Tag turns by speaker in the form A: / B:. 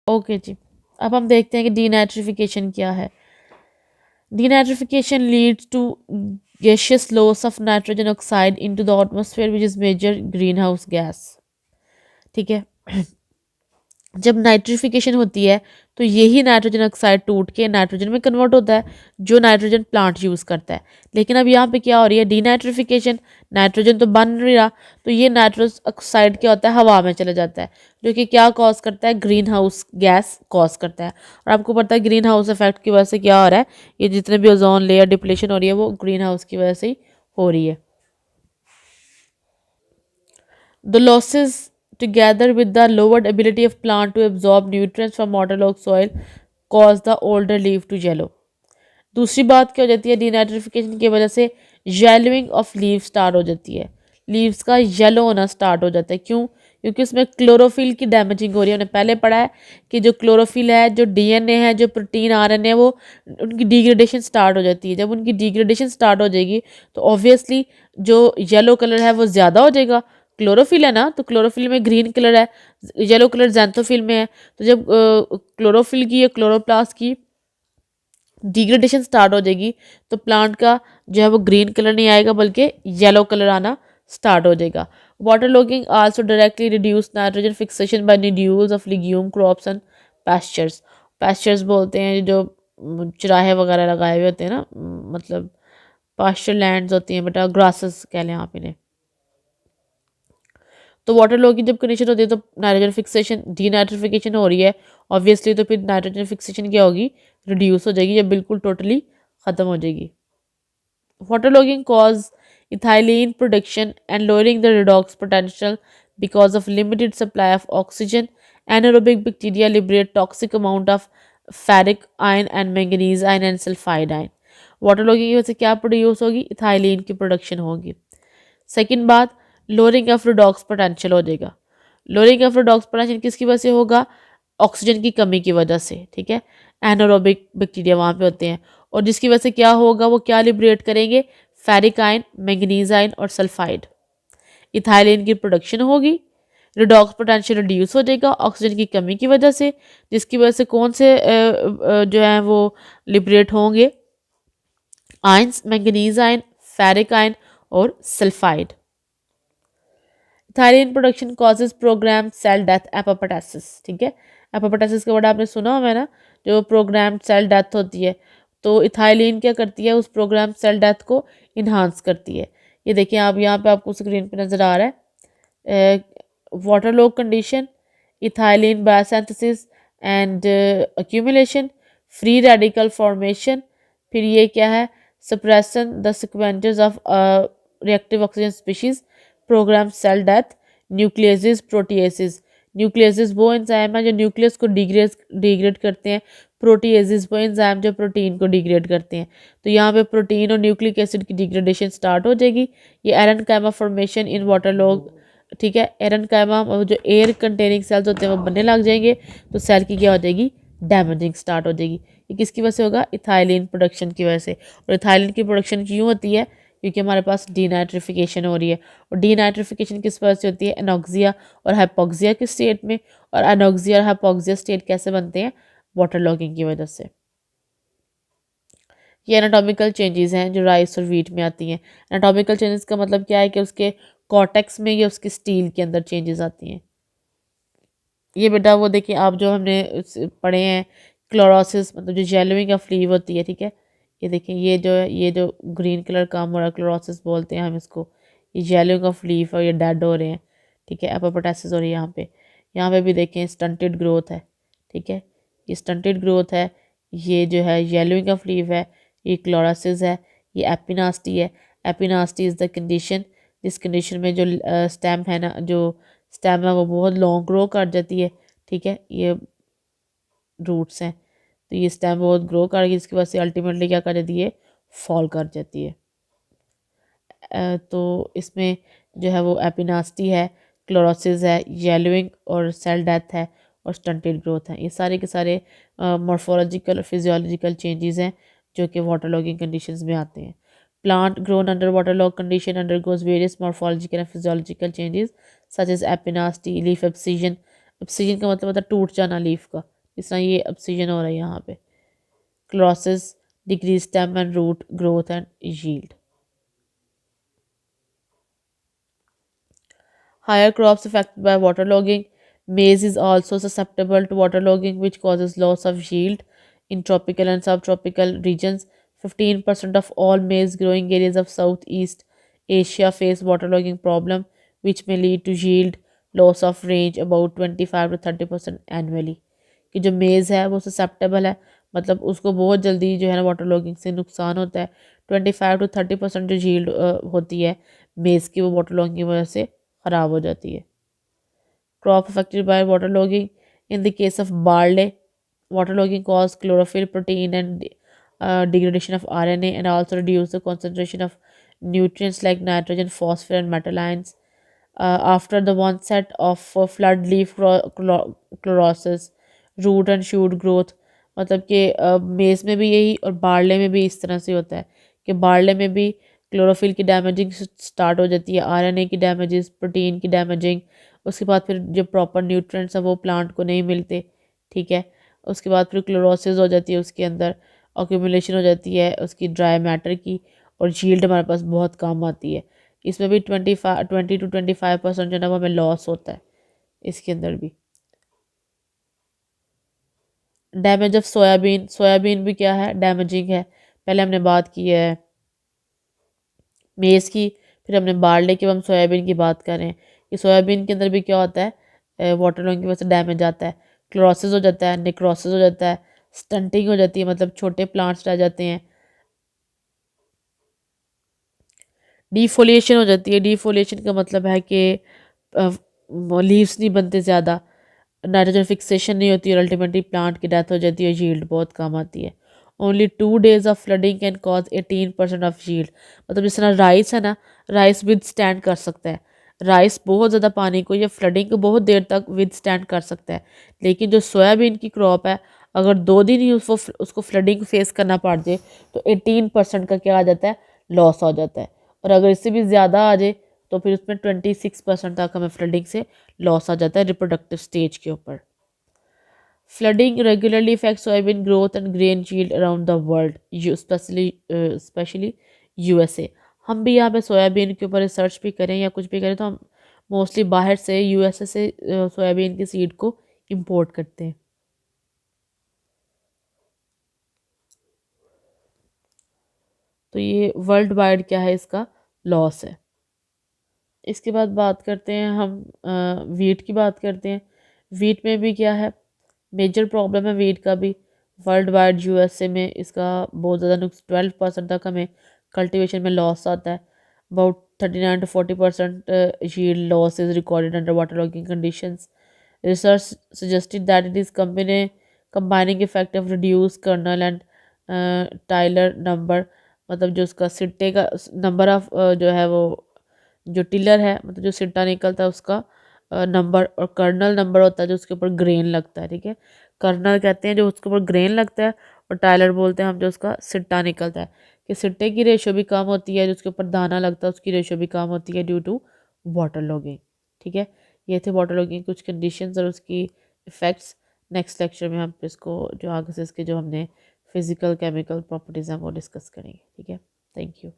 A: Okay जी। अब हम देखते हैं कि डीनाइट्रिफिकेशन क्या है। Denitrification leads to gaseous loss of nitrogen oxide into the atmosphere, which is major greenhouse gas. ठीक है। जब नाइट्रिफिकेशन होती है तो यही नाइट्रोजन ऑक्साइड टूट के नाइट्रोजन में कन्वर्ट होता है, जो नाइट्रोजन प्लांट यूज़ करता है। लेकिन अब यहाँ पे क्या हो रही है, डीनाइट्रिफिकेशन, नाइट्रोजन तो बन नहीं रहा, तो ये नाइट्रोजन ऑक्साइड क्या होता है, हवा में चला जाता है, जो कि क्या कॉज करता है, ग्रीन हाउस गैस कॉज करता है। और आपको पता है ग्रीन हाउस इफेक्ट की वजह से क्या हो रहा है, ये जितने भी ओजोन लेयर डिप्लीशन हो रही है वो ग्रीन हाउस की वजह से ही हो रही है। The losses, together with the lowered ability of plant to absorb nutrients from waterlogged soil, cause the older leaf to yellow. दूसरी बात क्या हो जाती है, डिनाइट्रिफिकेशन की वजह से येलोइंग ऑफ लीव स्टार्ट हो जाती है। लीव्स का येलो होना स्टार्ट हो जाता है। क्यों? क्योंकि उसमें क्लोरोफिल की डैमेजिंग हो रही है। हमने पहले पढ़ा है कि जो क्लोरोफिल है, जो डीएनए है, जो प्रोटीन आरएनए है, वो उनकी डिग्रेडेशन स्टार्ट हो जाती है। जब उनकी डिग्रेडेशन स्टार्ट हो जाएगी तो ऑब्वियसली जो येलो कलर है वो ज़्यादा हो जाएगा। क्लोरोफिल है ना, तो क्लोरोफिल में ग्रीन कलर है, येलो कलर जैंथोफिल में है। तो जब क्लोरोफिल की या क्लोरोप्लास्ट की डिग्रेडेशन स्टार्ट हो जाएगी तो प्लांट का जो है वो ग्रीन कलर नहीं आएगा, बल्कि येलो कलर आना स्टार्ट हो जाएगा। Water logging also directly reduce nitrogen fixation by nodules of legume crops and pastures. Pastures बोलते हैं जो चराहे वगैरह लगाए हुए होते हैं ना, मतलब पास्चर लैंड्स होती हैं बेटा, ग्रासेस कह लें आप इन्हें। तो वाटर लॉ की जब कंडीशन होती है तो नाइट्रोजन फिक्सेशन, डीनाइट्रिफिकेशन हो रही है ऑब्वियसली, तो फिर नाइट्रोजन फिक्सेशन क्या होगी, रिड्यूस हो जाएगी, या बिल्कुल टोटली ख़त्म हो जाएगी। Waterlogging cause ethylene production and lowering the redox potential because of limited supply of oxygen. Anaerobic bacteria liberate toxic amount of ferric ion and manganese ion and sulfide ion. वाटरलॉगिंग की वजह से क्या प्रोड्यूस होगी, ethylene की production होगी। Second बात, lowering of redox potential हो जाएगा। लोअरिंग ऑफ रिडॉक्स पोटेंशियल किसकी वजह से होगा, ऑक्सीजन की कमी की वजह से। ठीक है, एनारोबिक बैक्टीरिया वहाँ पे होते हैं, और जिसकी वजह से क्या होगा, वो क्या लिबरेट करेंगे, फेरिक आयन, मैंगनीज आयन और सल्फाइड। इथाइलिन की प्रोडक्शन होगी, रिडॉक्स पोटेंशियल रिड्यूस हो जाएगा ऑक्सीजन की कमी की वजह से, जिसकी वजह से कौन से जो है वो लिबरेट होंगे, ions, manganese ion, ferric ion और sulphide. Ethylene production causes program cell death apoptosis. ठीक है, एपोप्टोसिस का वर्ड आपने सुना हुआ है ना, जो प्रोग्राम सेल डेथ होती है, तो इथाइलिन क्या करती है, उस प्रोग्राम सेल डेथ को इन्हांस करती है। ये देखिए आप, यहाँ पे आपको स्क्रीन पे नज़र आ रहा है, water log condition, ethylene biosynthesis and accumulation, free radical formation, फिर ये क्या है, suppression the sequences of reactive oxygen species, programme cell death, nucleases, proteases. Nucleases वो एंजाइम है जो न्यूक्लियस को डिग्रेड करते हैं, प्रोटीएसिस वो एंजाइम जो प्रोटीन को डिग्रेड करते हैं। तो यहाँ पे प्रोटीन और न्यूक्लिक एसिड की डिग्रेडेशन स्टार्ट हो जाएगी। ये एरनकाइमा फॉर्मेशन इन वाटर लॉग, ठीक है, एरनकाइमा जो एयर कंटेनिंग सेल्स होते हैं वो बनने लग जाएंगे, तो सेल की क्या हो जाएगी, डैमेजिंग स्टार्ट हो जाएगी। ये किसकी वजह से होगा, इथाइलिन प्रोडक्शन की वजह से। और इथाइलिन की प्रोडक्शन क्यों होती है, क्योंकि हमारे पास डीनाइट्रिफिकेशन हो रही है। और डीनाइट्रिफिकेशन किस वजह से होती है, एनॉक्सिया और हाइपोक्सिया के स्टेट में। और एनॉक्सिया और हाइपोक्सिया स्टेट कैसे बनते हैं, वाटर लॉगिंग की वजह से। ये एनाटॉमिकल चेंजेस हैं जो राइस और वीट में आती हैं। एनाटॉमिकल चेंजेस का मतलब क्या है कि उसके कॉर्टेक्स में या उसके स्टील के अंदर चेंजेस आती हैं। ये बेटा वो देखिए आप, जो हमने पढ़े हैं क्लोरोसिस, मतलब जो येलोइंग ऑफ लीव होती है। ठीक है, ये देखिए ये जो है, ये जो ग्रीन कलर काम हो रहा है, क्लोरोसिस बोलते हैं हम इसको। ये येलोइंग ऑफ लीफ और ये डेड हो रहे हैं। ठीक है, एपोप्टोसिस हो रही है यहाँ पे। यहाँ पे भी देखें स्टंटेड ग्रोथ है। ठीक है, ये स्टंटेड ग्रोथ है, ये जो है येलोइंग ऑफ लीव है, ये क्लोरोसिस है, ये एपिनास्टी है। एपिनास्टी इज़ द कंडीशन, जिस कंडीशन में जो स्टेम है ना, जो स्टेम है वो बहुत लॉन्ग ग्रो कर जाती है। ठीक है, ये रूट्स हैं, तो ये स्टेम बहुत ग्रो कर गई, जिसकी वजह से अल्टीमेटली क्या कर देती है, फॉल कर जाती है। तो इसमें जो है वो एपिनास्टी है, क्लोरोसिस है, येलोइंग और सेल डेथ है, और स्टंटेड ग्रोथ है। ये सारे के सारे मॉर्फोलॉजिकल और फिजियोलॉजिकल चेंजेस हैं जो कि वाटर लॉगिंग कंडीशंस में आते हैं। Plant grown under water log condition undergoes various morphological and physiological changes such as epinasty, leaf abscission. Abscission का मतलब होता है टूट जाना लीफ का। इस तरह ये ऑब्सीजन हो रहा है यहाँ पे। Chlorosis decrease stem and root growth and yield. Higher crops affected by waterlogging. Maize is also susceptible to waterlogging, which causes loss of yield in tropical and subtropical regions. 15% of all maize growing areas of Southeast Asia face waterlogging problem, which may lead to yield loss of range about 25 to 30% annually. कि जो मेज़ है वो susceptible है, मतलब उसको बहुत जल्दी जो है ना वाटर लॉगिंग से नुकसान होता है। 25 to 30% जो यील्ड होती है मेज़ की, वो वाटर लॉगिंग की वजह से ख़राब हो जाती है। Crop affected by waterlogging. In the case of barley, waterlogging causes chlorophyll, protein, and degradation of RNA, and also reduce the concentration of nutrients like nitrogen, phosphorus, and metal ions. After the onset of flood leaf chlorosis, root and shoot growth, मतलब कि मेज़ में भी यही और barley में भी इस तरह से होता है कि बारले में भी क्लोरोफिल की डैमेजिंग स्टार्ट हो जाती है, आरएनए की डैमेजेस, प्रोटीन की डैमेजिंग। उसके बाद फिर जो प्रॉपर न्यूट्रिएंट्स हैं वो प्लांट को नहीं मिलते, ठीक है। उसके बाद फिर क्लोरोसिस हो जाती है, उसके अंदर ऑक्यूमुलेशन हो जाती है उसकी ड्राई मैटर की, और यील्ड हमारे पास बहुत कम आती है। इसमें भी 20 to 25% जो है ना वो हमें लॉस होता है इसके अंदर भी। Damage of soybean. सोयाबीन भी क्या है, डैमेजिंग है। पहले हमने बात की है मेज़ की, फिर हमने बारले की, अब हम सोयाबीन की बात कर रहे हैं कि सोयाबीन के अंदर भी क्या होता है, वाटर लॉगिंग की वजह से डैमेज आता है, क्लोरोसिस हो जाता है, नेक्रोसिस हो जाता है, स्टंटिंग हो जाती है, मतलब छोटे प्लांट्स रह जाते हैं, डीफोलिएशन हो जाती है। डीफोलिएशन का मतलब है कि लीव्स नहीं बनते ज़्यादा, नाइट्रोजन फिक्सेशन नहीं होती और अल्टीमेटली प्लांट की डेथ हो जाती है, यील्ड बहुत कम आती है। Only 2 days of flooding can cause 18% of yield. मतलब जिस तरह राइस है ना, राइस विद स्टैंड कर सकता है, राइस बहुत ज़्यादा पानी को या फ्लडिंग को बहुत देर तक विद स्टैंड कर सकता है। लेकिन जो सोयाबीन की क्रॉप है, अगर 2 दिन ही उसको फ्लडिंग फेस करना पड़ जाए तो 18% का क्या आ जाता है, लॉस हो जाता है। और अगर इससे भी ज़्यादा आ जाए तो फिर उसमें 26% तक हमें फ्लडिंग से लॉस आ जाता है रिप्रोडक्टिव स्टेज के ऊपर। Flooding regularly effect soybean growth and grain yield around the world, you specially USA. हम भी यहाँ पे सोयाबीन के ऊपर रिसर्च भी करें या कुछ भी करें तो हम मोस्टली बाहर से यूएसए से सोयाबीन की सीड को इंपोर्ट करते हैं। तो ये वर्ल्ड वाइड क्या है, इसका लॉस है। इसके बाद बात करते हैं हम वीट की बात करते हैं। वीट में भी क्या है, मेजर प्रॉब्लम है वीट का भी। वर्ल्ड वाइड यूएसए में इसका बहुत ज़्यादा नुकस 12% तक हमें कल्टीवेशन में लॉस आता है। About 39 to 40% yield loss is recorded under waterlogging conditions. Research suggested that it is combining effect of reduced kernel and tiller number, मतलब जो उसका सिट्टे का नंबर ऑफ जो है वो जो टिलर है, मतलब जो सिट्टा निकलता है उसका नंबर, और कर्नल नंबर होता है जो उसके ऊपर ग्रेन लगता है, ठीक है। कर्नल कहते हैं जो उसके ऊपर ग्रेन लगता है, और टाइलर बोलते हैं हम जो उसका सिट्टा निकलता है। कि सिट्टे की रेशो भी कम होती है, जो उसके ऊपर दाना लगता है उसकी रेशो भी कम होती है ड्यू टू वाटर लॉगिंग, ठीक है। ये थे वाटर लॉगिंग कुछ कंडीशंस और उसकी इफ़ेक्ट्स। नेक्स्ट लेक्चर में हम इसको जो आगे से इसके जो हमने फिज़िकल केमिकल प्रॉपर्टीज़ हैं वो डिस्कस करेंगे, ठीक है। Thank you.